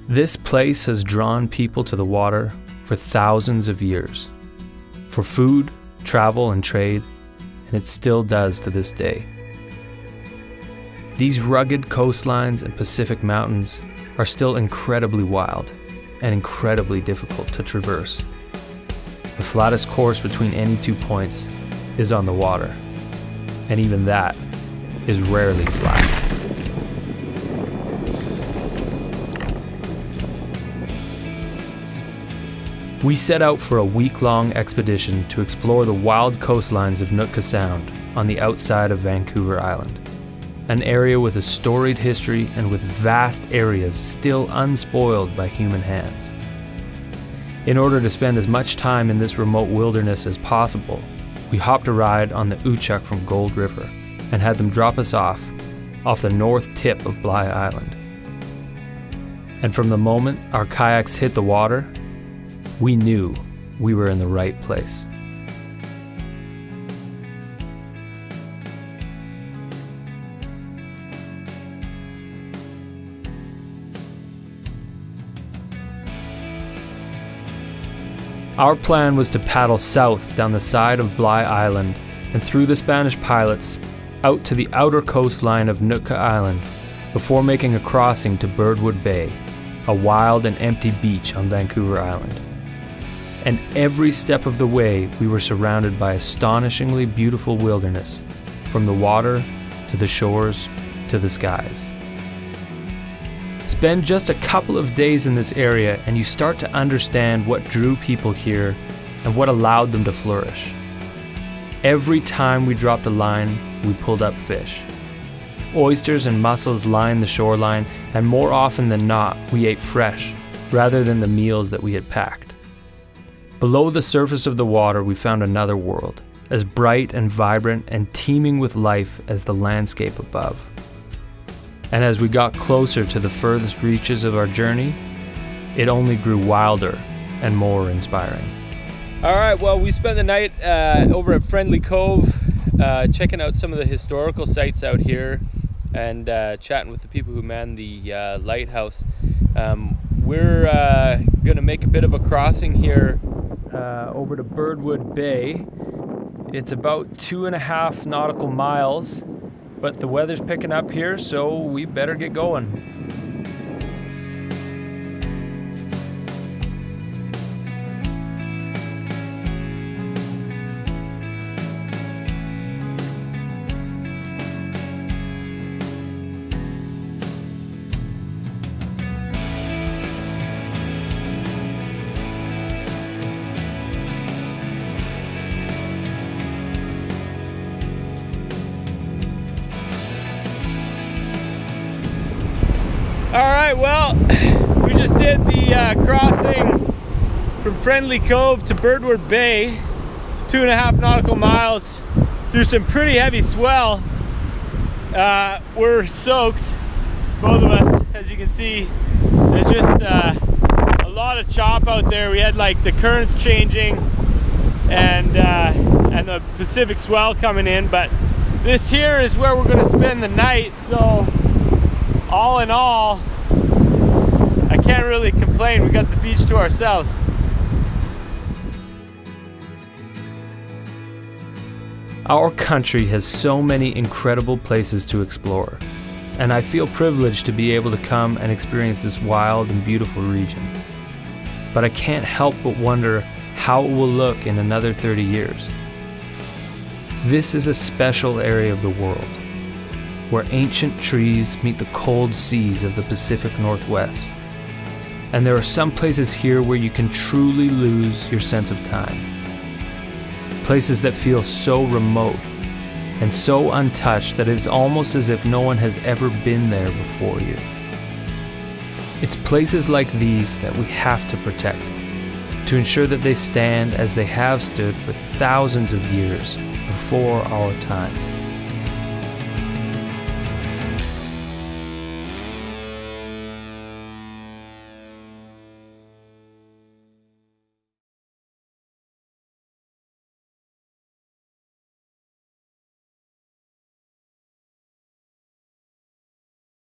This place has drawn people to the water for thousands of years, for food, travel, and trade, and it still does to this day. These rugged coastlines and Pacific mountains are still incredibly wild and incredibly difficult to traverse. The flattest course between any 2 points is on the water, and even that is rarely flat. We set out for a week-long expedition to explore the wild coastlines of Nootka Sound on the outside of Vancouver Island, an area with a storied history and with vast areas still unspoiled by human hands. In order to spend as much time in this remote wilderness as possible, we hopped a ride on the Uchuk from Gold River and had them drop us off the north tip of Bligh Island. And from the moment our kayaks hit the water, we knew we were in the right place. Our plan was to paddle south down the side of Bligh Island and through the Spanish pilots out to the outer coastline of Nootka Island before making a crossing to Birdwood Bay, a wild and empty beach on Vancouver Island. And every step of the way we were surrounded by astonishingly beautiful wilderness, from the water to the shores to the skies. Spend just a couple of days in this area and you start to understand what drew people here and what allowed them to flourish. Every time we dropped a line, we pulled up fish. Oysters and mussels lined the shoreline, and more often than not, we ate fresh rather than the meals that we had packed. Below the surface of the water, we found another world, as bright and vibrant and teeming with life as the landscape above. And as we got closer to the furthest reaches of our journey, it only grew wilder and more inspiring. All right, well, we spent the night over at Friendly Cove, checking out some of the historical sites out here and chatting with the people who man the lighthouse. We're gonna make a bit of a crossing here over to Birdwood Bay. It's about 2.5 nautical miles, but the weather's picking up here, so we better get going. All right, well, we just did the crossing from Friendly Cove to Birdwood Bay, 2.5 nautical miles through some pretty heavy swell. We're soaked, both of us, as you can see. There's just a lot of chop out there. We had like the currents changing and the Pacific swell coming in, but this here is where we're gonna spend the night, so all in all, I can't really complain. We got the beach to ourselves. Our country has so many incredible places to explore, and I feel privileged to be able to come and experience this wild and beautiful region. But I can't help but wonder how it will look in another 30 years. This is a special area of the world, where ancient trees meet the cold seas of the Pacific Northwest. And there are some places here where you can truly lose your sense of time. Places that feel so remote and so untouched that it's almost as if no one has ever been there before you. It's places like these that we have to protect, to ensure that they stand as they have stood for thousands of years before our time.